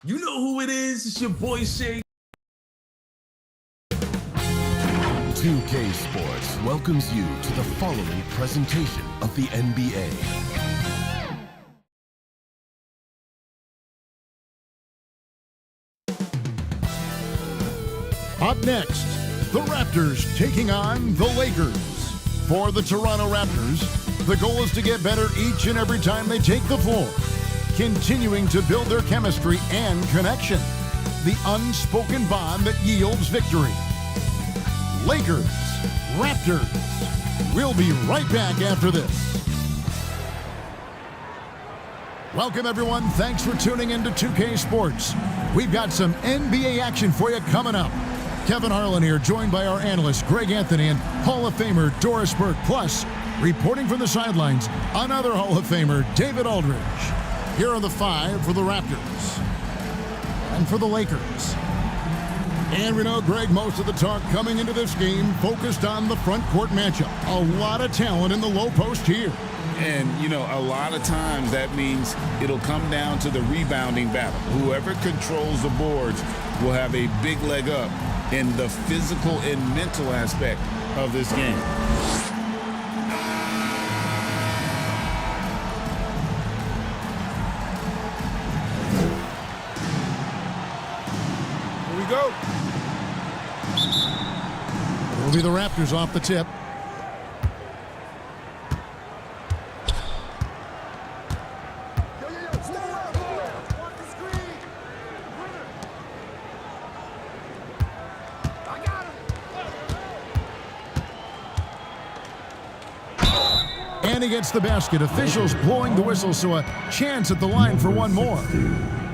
You know who it is. It's your boy Shay. 2K Sports welcomes you to the following presentation of the NBA. Up next, the Raptors taking on the Lakers. For the Toronto Raptors, the goal is to get better each and every time they take the floor, continuing to build their chemistry and connection, the unspoken bond that yields victory. Lakers, Raptors. We'll be right back after this. Welcome, everyone. Thanks for tuning in to 2K Sports. We've got some NBA action for you coming up. Kevin Harlan here, joined by our analyst, Greg Anthony, and Hall of Famer Doris Burke. Plus, reporting from the sidelines, another Hall of Famer, David Aldridge. Here are the five for the Raptors and for the Lakers. And we know, Greg, most of the talk coming into this game focused on the front court matchup. A lot of talent in the low post here. And, you know, a lot of times that means it'll come down to the rebounding battle. Whoever controls the boards will have a big leg up in the physical and mental aspect of this game. Here we go. It'll be the Raptors off the tip. And he gets the basket. Officials blowing the whistle, so a chance at the line for one more.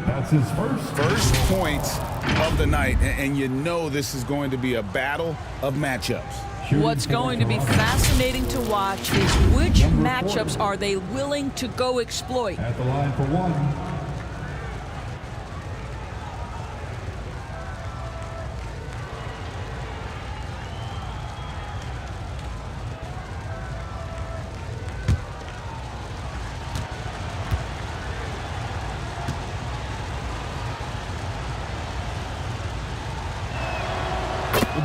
That's his First points of the night, and you know this is going to be a battle of matchups. What's going to be fascinating to watch is which matchups are they willing to go exploit. At the line for one.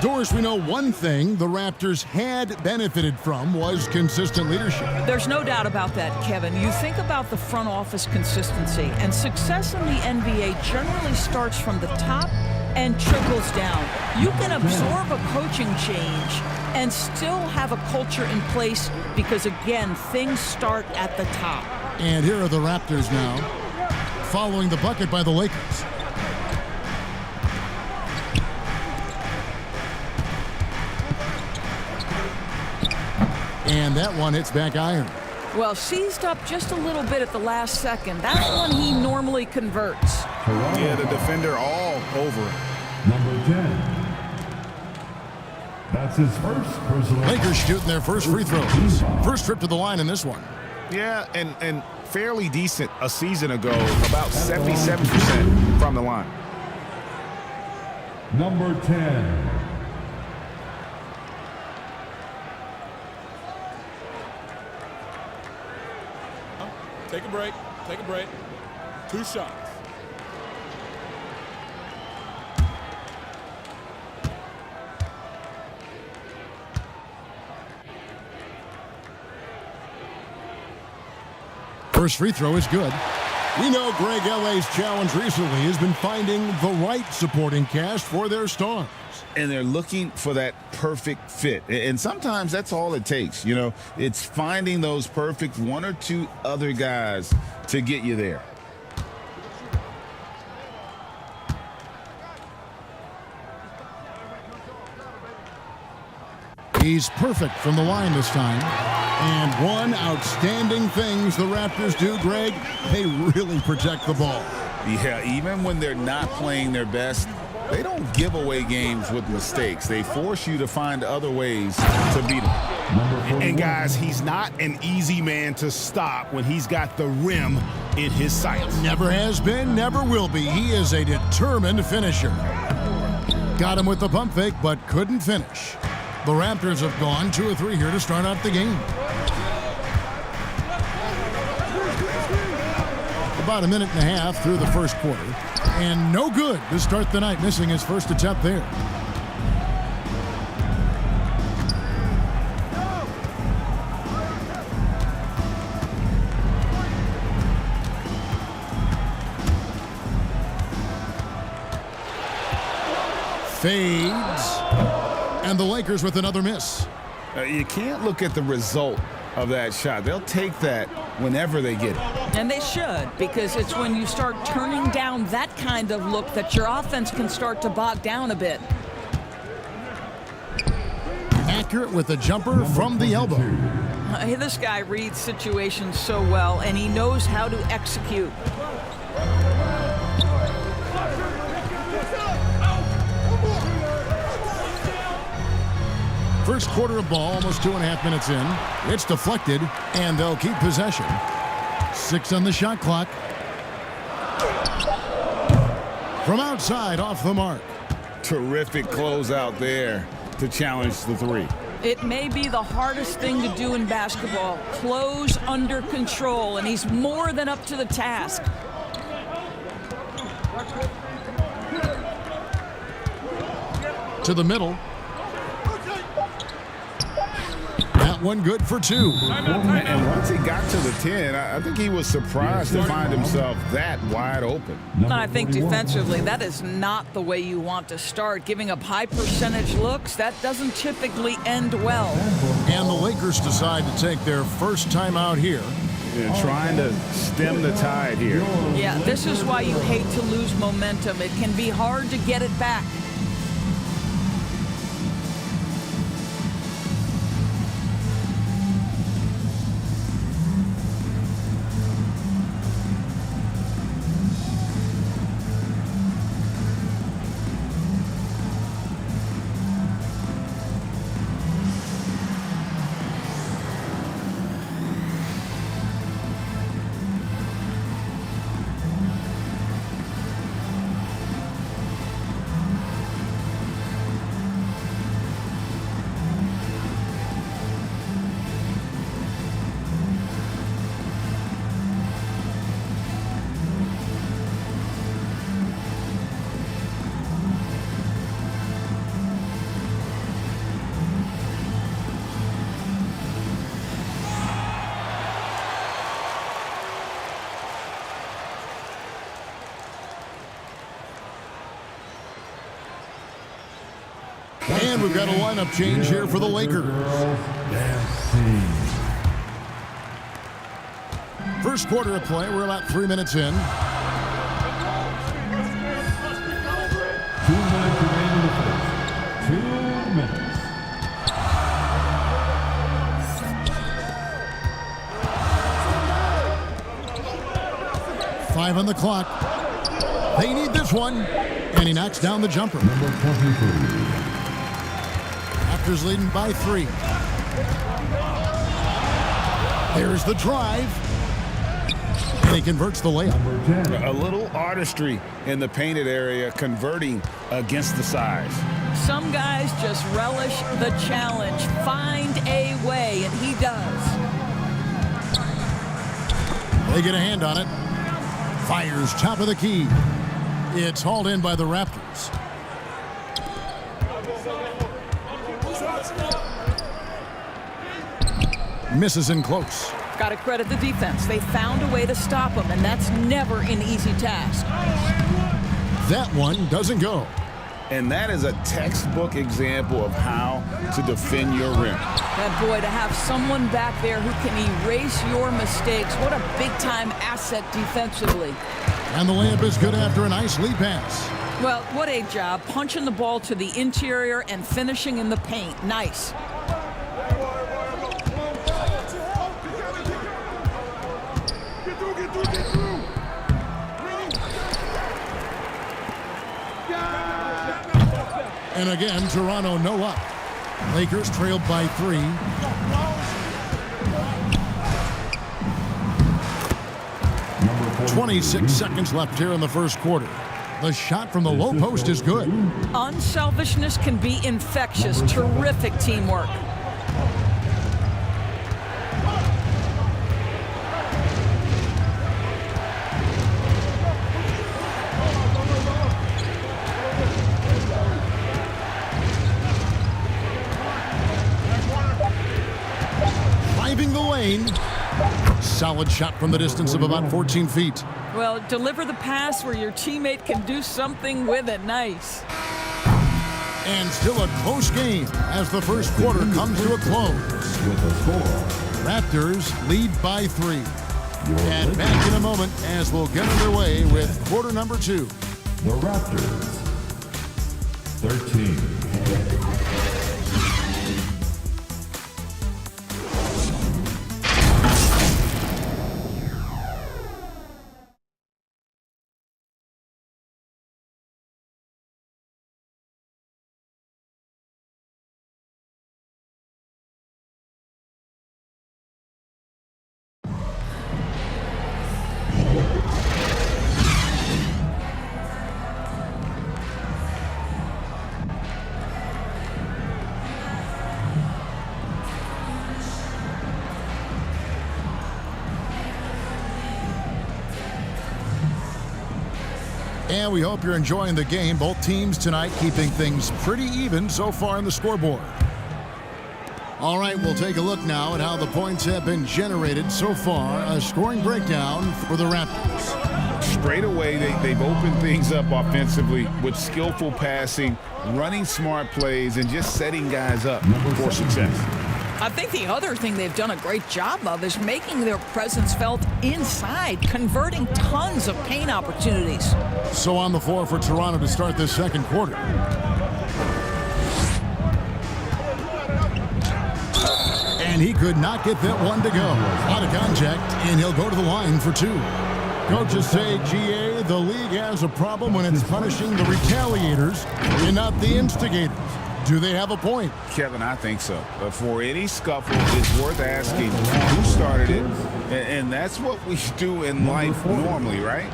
Doris, we know one thing the Raptors had benefited from was consistent leadership. There's no doubt about that, Kevin. You think about the front office consistency, and success in the NBA generally starts from the top and trickles down. You can absorb a coaching change and still have a culture in place because, again, things start at the top. And here are the Raptors now, following the bucket by the Lakers. And that one hits back iron. Well, seized up just a little bit at the last second. That's one he normally converts. Yeah, the defender all over it. Number 10. That's his first personal. Lakers shooting their first free throws. First trip to the line in this one. Yeah, and fairly decent a season ago, about 77% from the line. Number 10. Take a break. Take a break. 2 shots. First free throw is good. We know Greg LA's challenge recently has been finding the right supporting cast for their stars. And they're looking for that perfect fit. And sometimes that's all it takes. You know, it's finding those perfect one or two other guys to get you there. He's perfect from the line this time. And one outstanding things the Raptors do, Greg, they really protect the ball. Yeah, even when they're not playing their best, they don't give away games with mistakes. They force you to find other ways to beat them. And guys, he's not an easy man to stop when he's got the rim in his sights. Never has been, never will be. He is a determined finisher. Got him with the pump fake, but couldn't finish. The Raptors have gone 2 of 3 here to start out the game. about a minute and a half through the first quarter. And no good to start the night, missing his first attempt there. Fades. And the Lakers with another miss. You can't look at the result of that shot. They'll take that whenever they get it. And they should, because it's when you start turning down that kind of look that your offense can start to bog down a bit. Accurate with a jumper from the elbow. Hey, this guy reads situations so well, and he knows how to execute. First quarter of ball, almost 2.5 minutes in. It's deflected, and they'll keep possession. 6 on the shot clock. From outside, off the mark. Terrific closeout there to challenge the three. It may be the hardest thing to do in basketball. Close under control, and he's more than up to the task. To the middle. One good for 2. And once he got to the 10, I think he was surprised to find himself that wide open. And I think defensively, that is not the way you want to start. Giving up high percentage looks, that doesn't typically end well. And the Lakers decide to take their first time out here. Yeah, trying to stem the tide here. Yeah, this is why you hate to lose momentum. It can be hard to get it back. And we've got a lineup change here for the Lakers. First quarter of play, we're about 3 minutes in. 2 minutes remaining in the first. 2 minutes. Five on the clock. They need this one. And he knocks down the jumper. Number 23. Raptors leading by 3. There's the drive. And he converts the layup. A little artistry in the painted area, converting against the size. Some guys just relish the challenge. Find a way, and he does. They get a hand on it. Fires top of the key. It's hauled in by the Raptors. Misses in close. Got to credit the defense. They found a way to stop him, and that's never an easy task. That one doesn't go. And that is a textbook example of how to defend your rim. That boy, to have someone back there who can erase your mistakes, what a big-time asset defensively. And the layup is good after a nice lead pass. Well, what a job, punching the ball to the interior and finishing in the paint. Nice. And again, Toronto no up. Lakers trailed by 3. Number 26 seconds left here in the first quarter. The shot from the low post is good. Unselfishness can be infectious. Terrific teamwork. solid shot from the distance of about 14 feet. Well, deliver the pass where your teammate can do something with it. Nice. And still a close game as the first quarter comes to a close. With a score, Raptors lead by 3. And back in a moment as we'll get underway with quarter number 2. the Raptors, 13. And we hope you're enjoying the game. Both teams tonight keeping things pretty even so far in the scoreboard. All right, we'll take a look now at how the points have been generated so far. A scoring breakdown for the Raptors. Straight away, they've opened things up offensively with skillful passing, running smart plays, and just setting guys up for success. I think the other thing they've done a great job of is making their presence felt inside, converting tons of paint opportunities. So on the floor for Toronto to start this second quarter. And he could not get that one to go. Out of contact, and he'll go to the line for 2. Coaches say, GA, the league has a problem when it's punishing the retaliators and not the instigators. Do they have a point? Kevin, I think so. But for any scuffle, it's worth asking who started it, and that's what we do in life normally, right?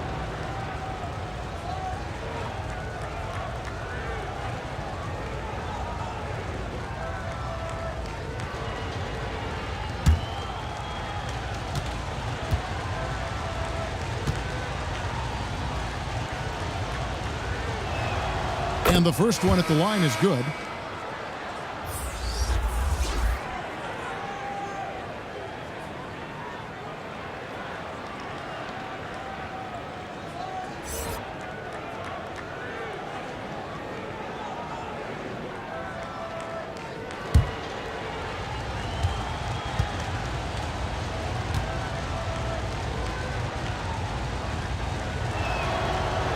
And the first one at the line is good.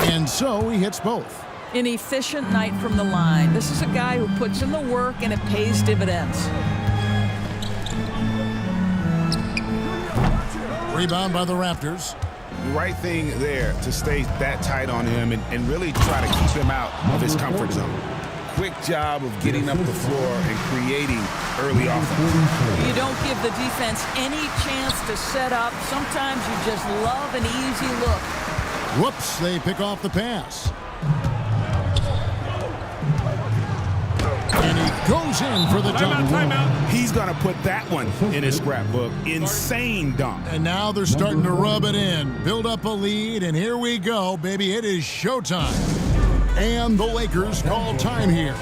And so he hits both. An efficient night from the line. This is a guy who puts in the work and it pays dividends. Rebound by the Raptors. The right thing there to stay that tight on him and really try to keep him out of his comfort zone. Quick job of getting up the floor and creating early offense. You don't give the defense any chance to set up. Sometimes you just love an easy look. Whoops, they pick off the pass. And he goes in for the dunk. He's going to put that one in his scrapbook. Insane dunk. And now they're starting to rub it in. Build up a lead, and here we go, baby. It is showtime. And the Lakers call time here.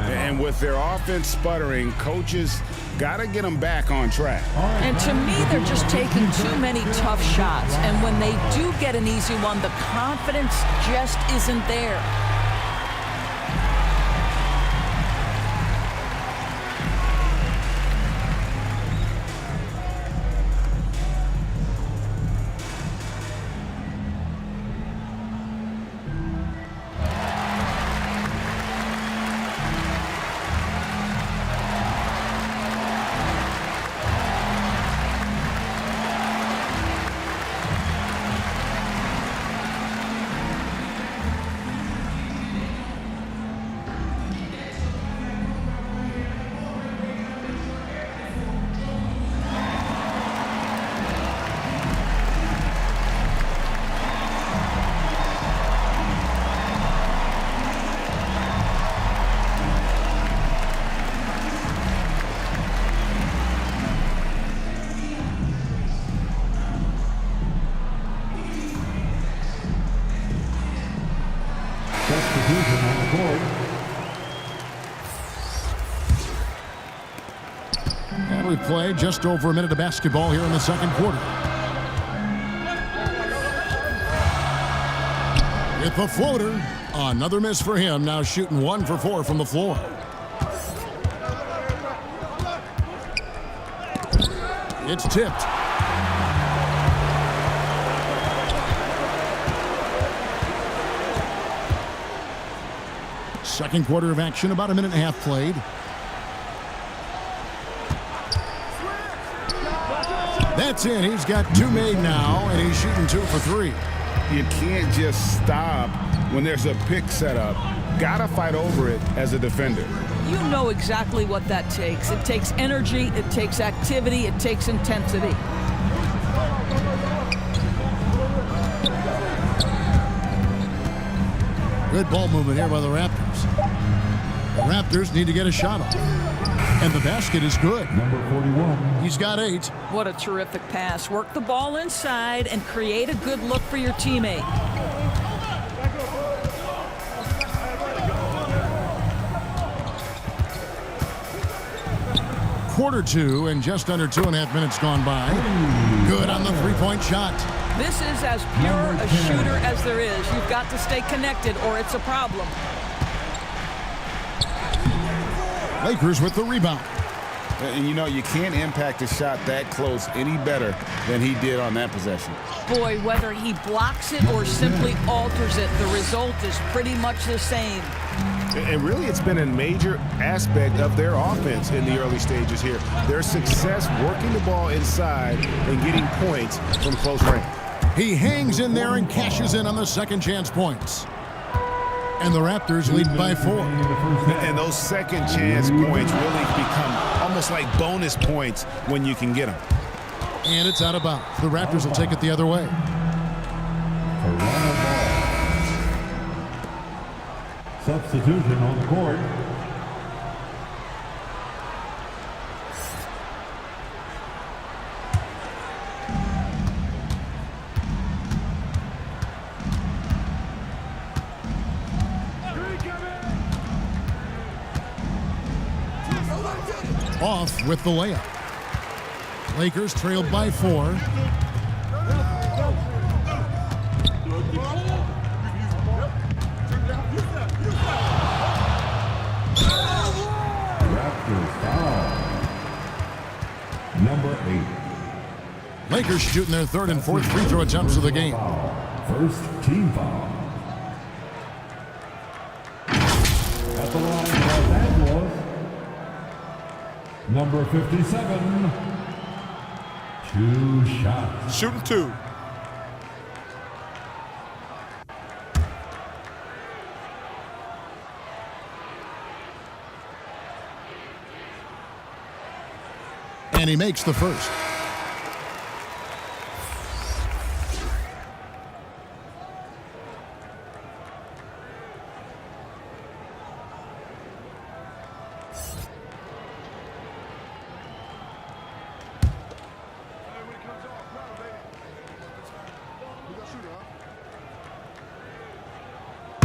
And with their offense sputtering, coaches got to get them back on track. And to me, they're just taking too many tough shots. And when they do get an easy one, the confidence just isn't there. And we've played just over a minute of basketball here in the second quarter. with the floater. Another miss for him, now shooting 1 for 4 from the floor. It's tipped. Second quarter of action, about a minute and a half played. That's in. He's got 2 made now, and he's shooting 2 for 3. You can't just stop when there's a pick set up. Gotta fight over it as a defender. You know exactly what that takes. It takes energy, it takes activity, it takes intensity. Good ball movement here by the Raptors. The Raptors need to get a shot off. And the basket is good. Number 41. He's got 8. What a terrific pass. Work the ball inside and create a good look for your teammate. Quarter 2 and just under 2.5 minutes gone by. Good on the three-point shot. This is as pure a shooter as there is. You've got to stay connected or it's a problem. Lakers with the rebound. And you know, you can't impact a shot that close any better than he did on that possession. Boy, whether he blocks it or simply alters it, the result is pretty much the same. And really, it's been a major aspect of their offense in the early stages here. Their success working the ball inside and getting points from close range. He hangs in there and cashes in on the second chance points. And the Raptors lead by 4. And those second chance points really become almost like bonus points when you can get them. And it's out of bounds. The Raptors will take it the other way. Substitution on the court. Off with the layup. Lakers trailed by 4. Raptors foul. Number 8. Lakers shooting their 3rd and 4th free throw attempts of the game. First team foul. At the line, Los Angeles. Number 57. 2 shots. Shooting 2. And he makes the first.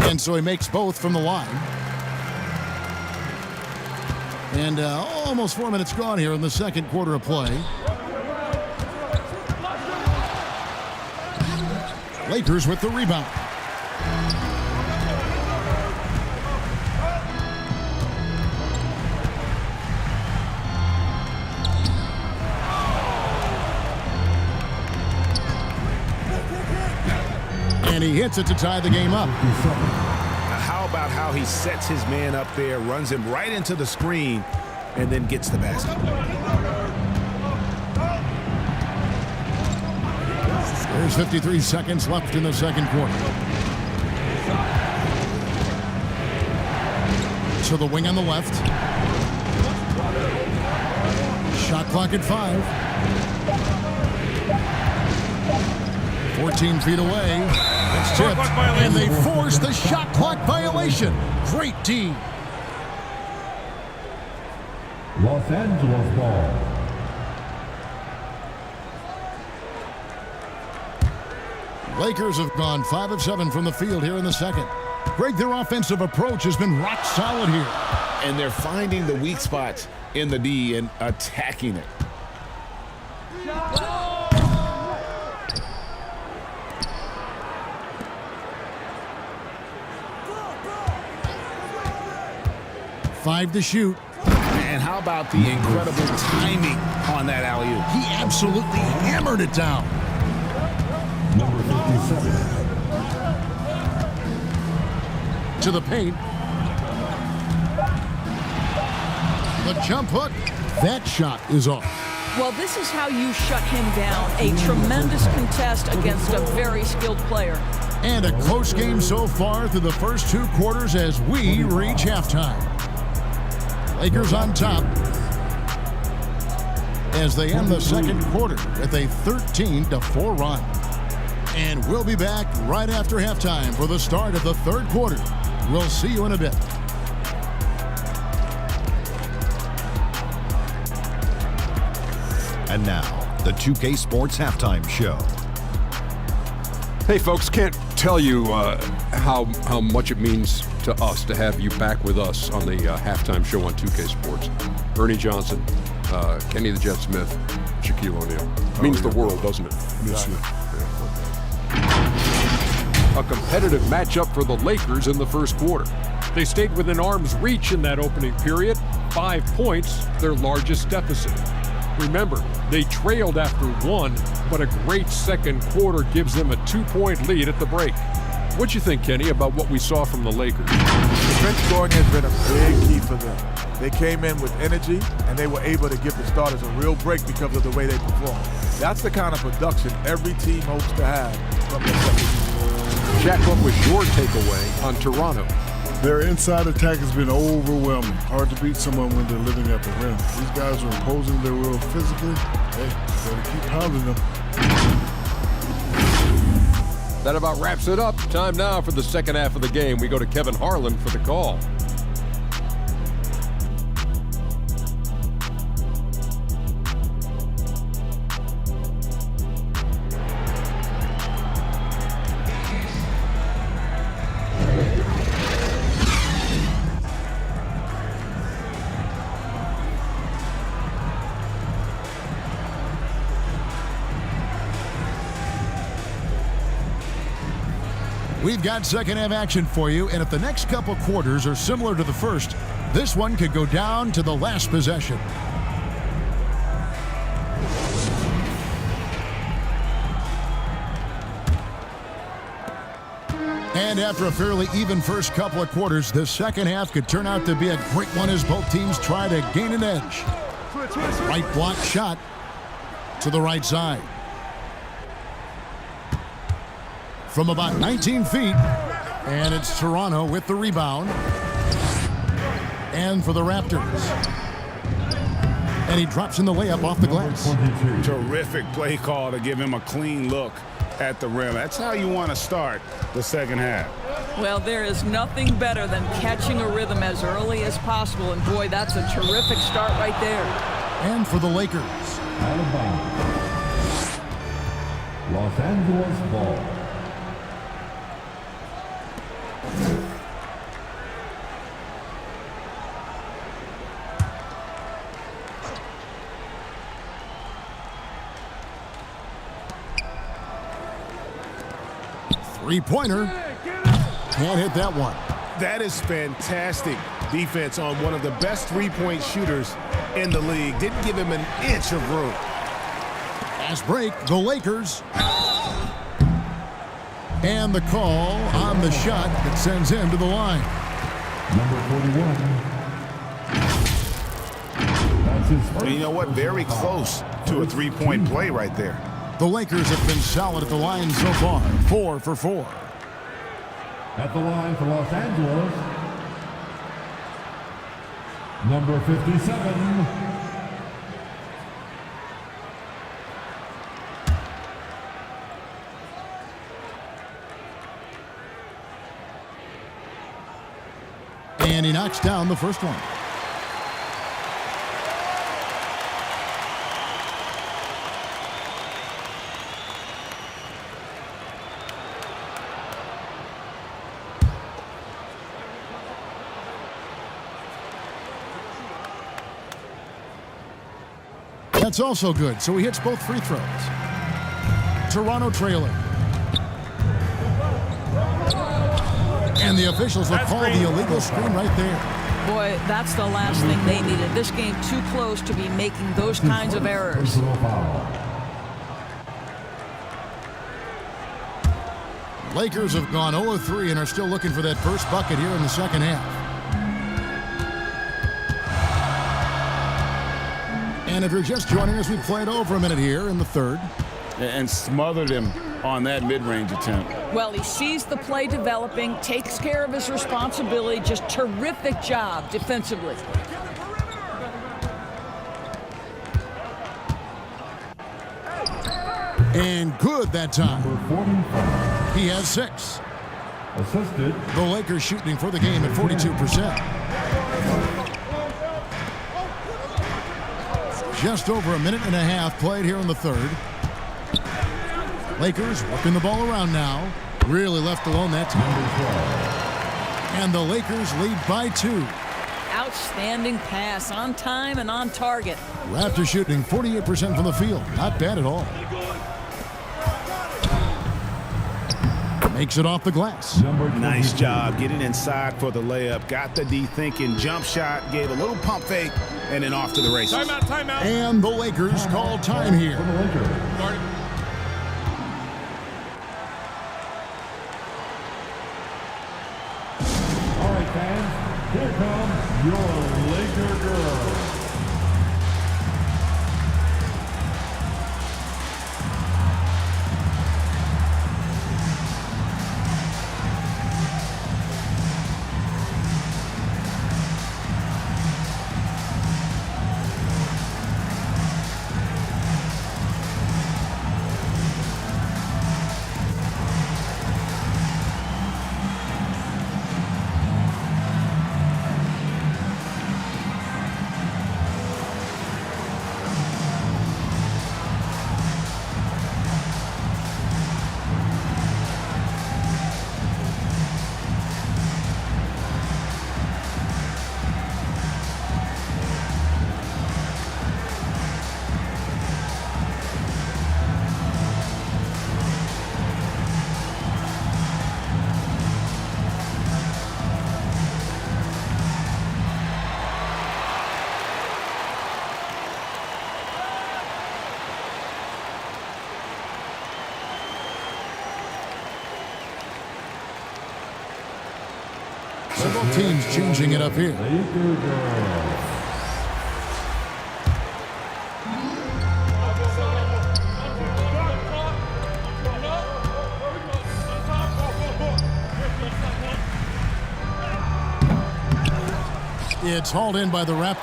And so he makes both from the line. And almost 4 minutes gone here in the second quarter of play. Lakers with the rebound. And he hits it to tie the game up. How about how he sets his man up there, runs him right into the screen, and then gets the basket. There's 53 seconds left in the second quarter. So the wing on the left. Shot clock at 5. 14 feet away. It's tipped, and they force the shot clock violation. Great D. Los Angeles ball. Lakers have gone 5 of 7 from the field here in the second. Greg, their offensive approach has been rock solid here. And they're finding the weak spots in the D and attacking it. 5 to shoot. And how about the incredible timing on that alley-oop? He absolutely hammered it down. Number 57. To the paint. The jump hook. That shot is off. Well, this is how you shut him down. A tremendous contest against a very skilled player. And a close game so far through the first 2 quarters as we reach halftime. Lakers on top as they end the second quarter with a 13-4 run. And we'll be back right after halftime for the start of the third quarter. We'll see you in a bit. And now, the 2K Sports Halftime Show. Hey folks, can't tell you how much it means to us to have you back with us on the halftime show on 2K Sports. Ernie Johnson, Kenny the Jet Smith, Shaquille O'Neal. Means the world, doesn't it? Yes, sir. A competitive matchup for the Lakers in the first quarter. They stayed within arm's reach in that opening period. 5 points, their largest deficit. Remember, they trailed after 1, but a great second quarter gives them a 2-point lead at the break. What you think, Kenny, about what we saw from the Lakers? Defense scoring has been a big key for them. They came in with energy, and they were able to give the starters a real break because of the way they performed. That's the kind of production every team hopes to have from their second. Jack, what was your takeaway on Toronto? Their inside attack has been overwhelming. Hard to beat someone when they're living at the rim. These guys are imposing their will physically. Hey, better keep pounding them. That about wraps it up. Time now for the second half of the game. We go to Kevin Harlan for the call. We've got second half action for you, and if the next couple quarters are similar to the first, this one could go down to the last possession. And after a fairly even first couple of quarters, the second half could turn out to be a great one as both teams try to gain an edge. Right block shot to the right side. From about 19 feet, and it's Toronto with the rebound. And for the Raptors. And he drops in the layup off the glass. Terrific play call to give him a clean look at the rim. That's how you want to start the second half. Well, there is nothing better than catching a rhythm as early as possible, and boy, that's a terrific start right there. And for the Lakers. Out of bounds. Los Angeles ball. Three-pointer. Can't hit that one. That is fantastic defense on one of the best three-point shooters in the league. Didn't give him an inch of room. Fast break, the Lakers. And the call on the shot that sends him to the line. Number 41. That's his first. You know what? Very close to a three-point play right there. The Lakers have been solid at the line so far. 4 for 4. At the line for Los Angeles, number 57. And he knocks down the first one. That's also good, so he hits both free throws. Toronto trailing. And the officials will call the illegal screen right there. Boy, that's the last thing they needed. This game too close to be making those kinds of errors. Lakers have gone 0-3 and are still looking for that first bucket here in the second half. And if you're just joining us, we've played over a minute here in the third. And smothered him on that mid-range attempt. Well, he sees the play developing, takes care of his responsibility. Just terrific job defensively. And good that time. He has 6. Assisted. The Lakers shooting for the game at 42%. Just over a minute and a half played here in the third. Lakers working the ball around now. Really left alone that time. And the Lakers lead by 2. Outstanding pass, on time and on target. Raptors shooting 48% from the field. Not bad at all. Makes it off the glass. Nice job getting inside for the layup. Got the D thinking, jump shot, gave a little pump fake, and then off to the races. Timeout. And the Lakers call time here. All right, fans, here comes your Laker girls. Both teams changing it up here. Laker girls. It's hauled in by the Raptors.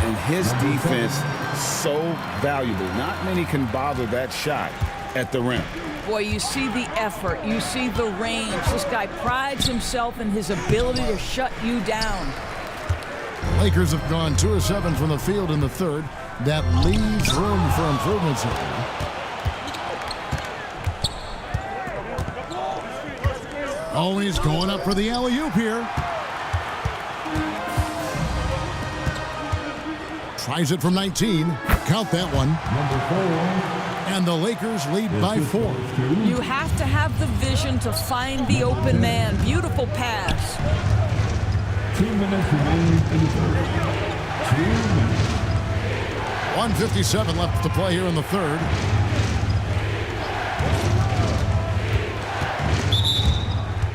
And his defense so valuable. Not many can bother that shot at the rim. Boy, you see the effort, you see the range. This guy prides himself in his ability to shut you down. Lakers have gone 2 of 7 from the field in the third. That leaves room for improvements here. Always going up for the alley-oop here. Tries it from 19. Count that one. Number 4. And the Lakers lead by 4. You have to have the vision to find the open man. Beautiful pass. 2 minutes remaining in the third. 2 minutes. 1:57 left to play here in the third.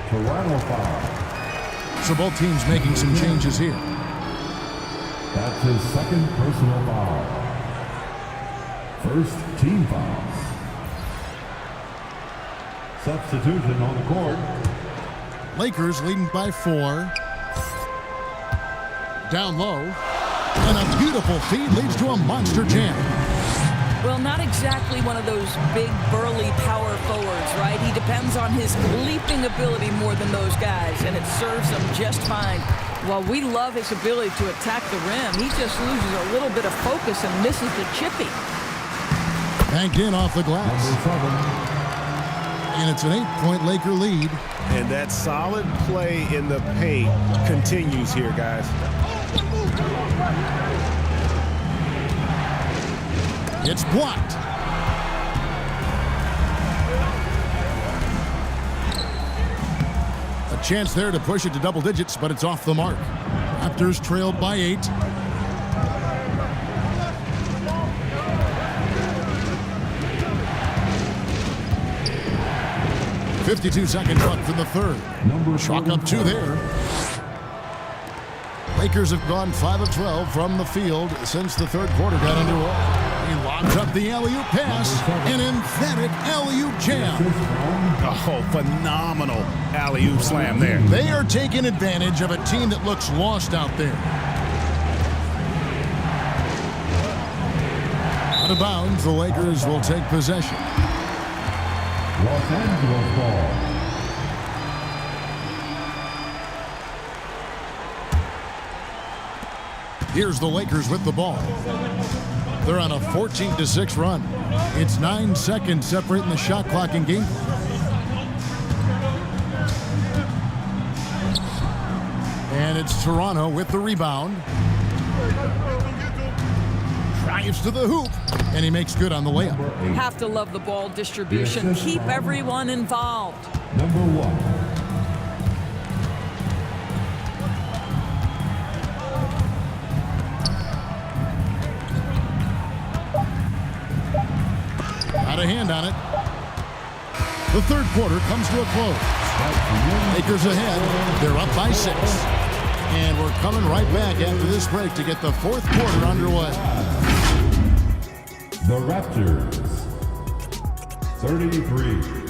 Toronto foul. So both teams making some changes here. That's his second personal foul. First team foul. Substitution on the court. Lakers leading by 4. Down low. And a beautiful feed leads to a monster jam. Well, not exactly one of those big, burly power forwards, right? He depends on his leaping ability more than those guys, and it serves him just fine. While we love his ability to attack the rim, he just loses a little bit of focus and misses the chippy. Banked in off the glass. And it's an 8-point Laker lead. And that solid play in the paint continues here, guys. It's blocked. A chance there to push it to double digits, but it's off the mark. Raptors trailed by 8. .52 seconds left for the third. Chalk up 2 there. Lakers have gone 5 of 12 from the field since the third quarter got underway. He lobs up the alley-oop pass, an emphatic alley-oop jam. Oh, phenomenal alley-oop slam there. They are taking advantage of a team that looks lost out there. Out of bounds, the Lakers will take possession. Los Angeles ball. Here's the Lakers with the ball. They're on a 14-6 run. It's 9 seconds separating the shot clock and game clock. And it's Toronto with the rebound. Drives to the hoop, and he makes good on the layup. Have to love the ball distribution. Keep everyone involved. Number 1. Got a hand on it. The third quarter comes to a close. Lakers ahead. They're up by 6. And we're coming right back after this break to get the fourth quarter underway. The Raptors, 33.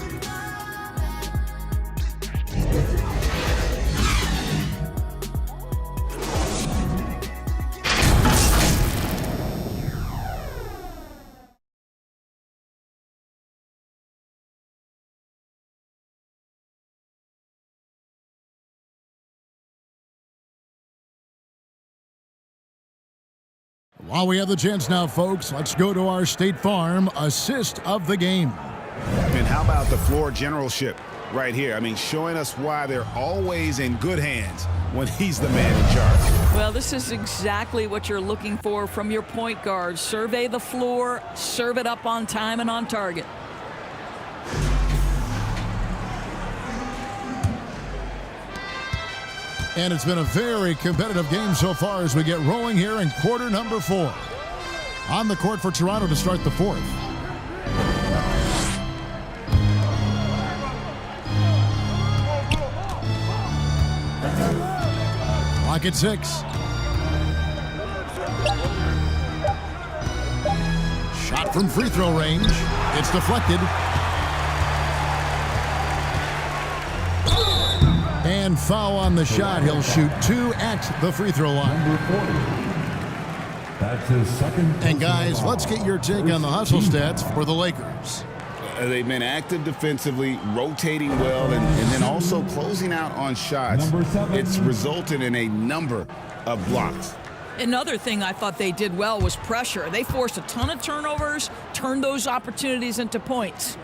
While we have the chance now, folks, let's go to our State Farm assist of the game. And how about the floor generalship right here? I mean, showing us why they're always in good hands when he's the man in charge. Well, this is exactly what you're looking for from your point guard. Survey the floor, serve it up on time and on target. And it's been a very competitive game so far as we get rolling here in quarter number 4. On the court for Toronto to start the fourth. Clock at 6. Shot from free throw range. It's deflected. And foul on the shot. He'll shoot 2 at the free throw line. That's his second. And guys, let's get your take on the hustle stats for the Lakers. They've been active defensively, rotating well, and then also closing out on shots. It's resulted in a number of blocks. Another thing I thought they did well was pressure. They forced a ton of turnovers, turned those opportunities into points.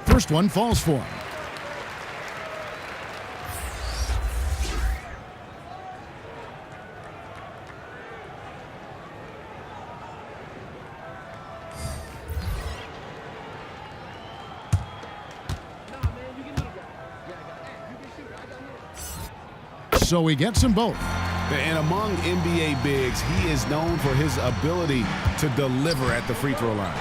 First one falls for him. So he gets them both. And among NBA bigs, he is known for his ability to deliver at the free throw line.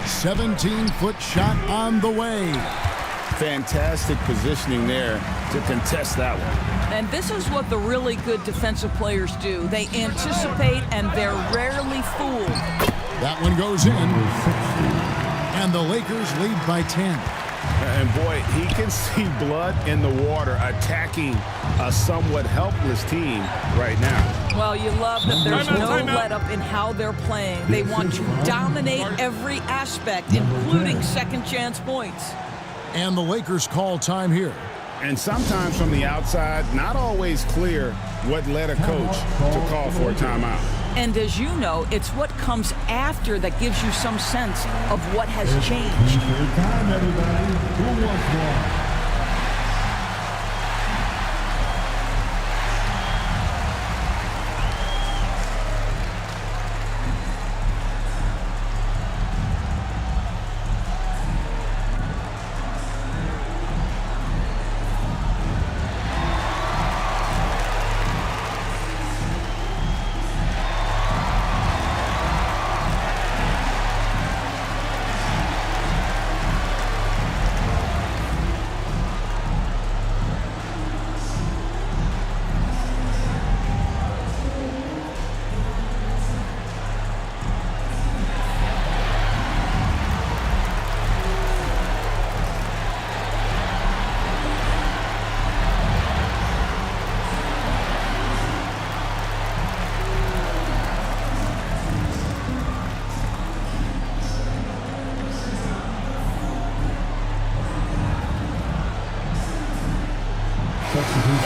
17-foot shot on the way. Fantastic positioning there to contest that one. And this is what the really good defensive players do. They anticipate and they're rarely fooled. That one goes in. And the Lakers lead by 10. And boy, he can see blood in the water attacking a somewhat helpless team right now. Well, you love that there's no let-up in how they're playing. They want to dominate every aspect, including second-chance points. And the Lakers call time here. And sometimes from the outside, not always clear what led a coach to call for a timeout. And as you know, it's what comes after that gives you some sense of what has changed. Your time, everybody. Who wants more?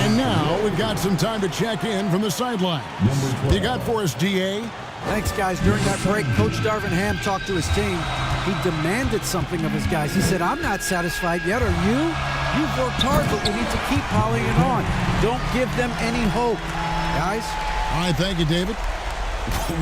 And now we've got some time to check in from the sideline. You got for us, DA? Thanks, guys. During that break, Coach Darvin Ham talked to his team. He demanded something of his guys. He said, I'm not satisfied yet. Are you? You've worked hard, but we need to keep piling it on. Don't give them any hope. Guys? All right, thank you, David.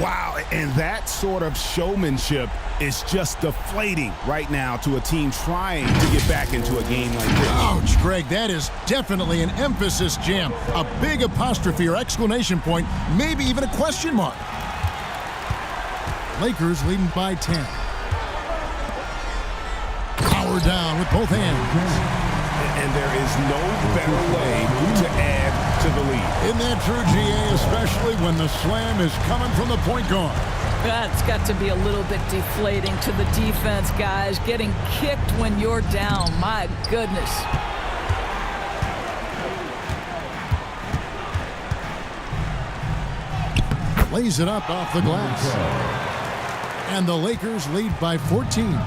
Wow, and that sort of showmanship is just deflating right now to a team trying to get back into a game like this. Ouch, Greg, that is definitely an emphasis jam. A big apostrophe or exclamation point, maybe even a question mark. Lakers leading by 10. Power down with both hands. And there is no better way to add to the lead. Isn't that true, GA, especially when the slam is coming from the point guard? That's got to be a little bit deflating to the defense, guys. Getting kicked when you're down. My goodness. Lays it up off the glass. And the Lakers lead by 14.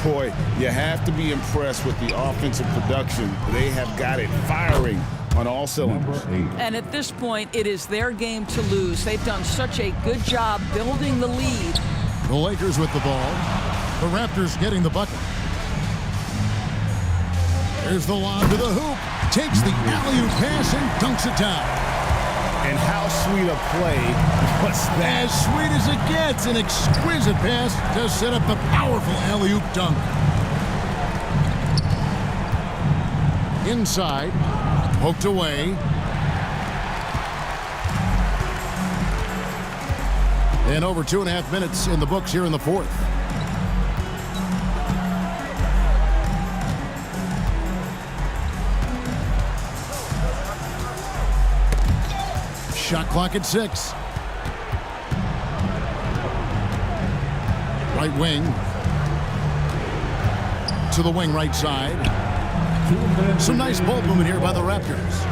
Boy, you have to be impressed with the offensive production. They have got it firing on all cylinders. And at this point, it is their game to lose. They've done such a good job building the lead. The Lakers with the ball. The Raptors getting the bucket. There's the lob to the hoop. Takes the alley-oop pass and dunks it down. And how sweet a play was that? As sweet as it gets, an exquisite pass to set up the powerful alley-oop dunk. Inside, poked away. And over 2.5 minutes in the books here in the fourth. Shot clock at 6. Right wing. To the wing right side. Some nice ball movement here by the Raptors.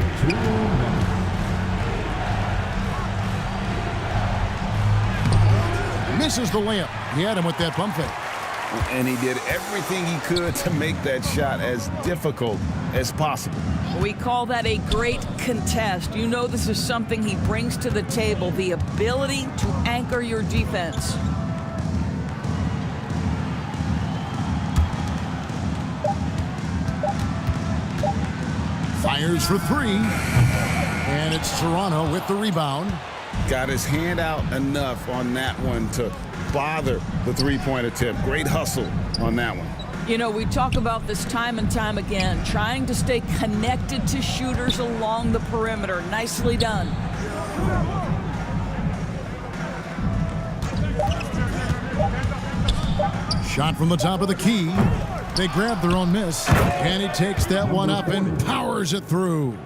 Misses the layup. He had him with that pump fake. And he did everything he could to make that shot as difficult as possible. We call that a great contest. You know this is something he brings to the table, the ability to anchor your defense. Fires for 3. And it's Toronto with the rebound. Got his hand out enough on that one to bother the three-point attempt. Great hustle on that one. You know, we talk about this time and time again, trying to stay connected to shooters along the perimeter. Nicely done. Shot from the top of the key. They grab their own miss, and he takes that one up and powers it through.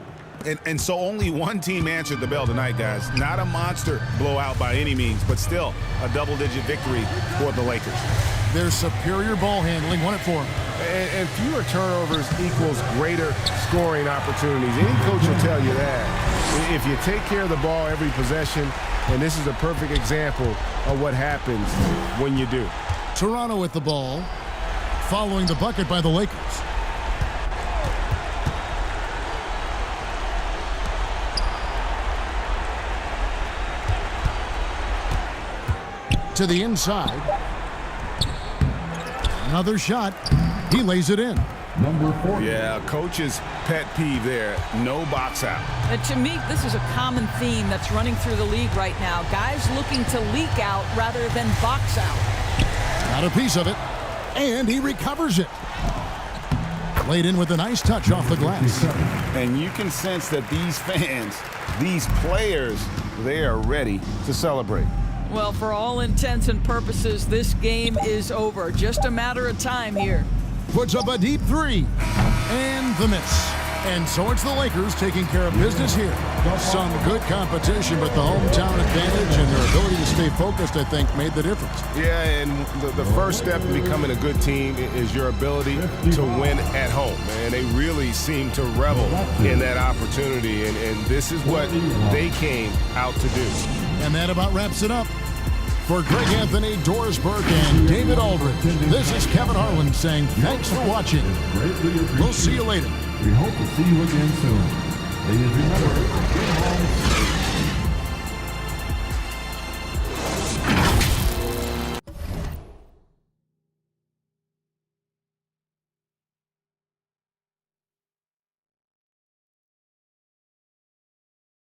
And so only one team answered the bell tonight, guys. Not a monster blowout by any means, but still a double-digit victory for the Lakers. Their superior ball handling won it for them. And fewer turnovers equals greater scoring opportunities. Any coach will tell you that. If you take care of the ball every possession, and this is a perfect example of what happens when you do. Toronto with the ball, following the bucket by the Lakers. To the inside. Another shot. He lays it in. Number 4. Yeah, coach's pet peeve there. No box out. To me, this is a common theme that's running through the league right now. Guys looking to leak out rather than box out. Got a piece of it. And he recovers it. Laid in with a nice touch off the glass. And you can sense that these fans, these players, they are ready to celebrate. Well, for all intents and purposes, this game is over. Just a matter of time here. Puts up a deep 3. And the miss. And so it's the Lakers taking care of business here. Some good competition, but the hometown advantage and their ability to stay focused, I think, made the difference. Yeah, and the first step in becoming a good team is your ability to win at home. And they really seem to revel in that opportunity, and this is what they came out to do. And that about wraps it up. For Greg Anthony, Doris Burke, and David Aldridge, this is Kevin Harlan saying thanks for watching. We'll see you later. We hope to see you again soon. Please remember, game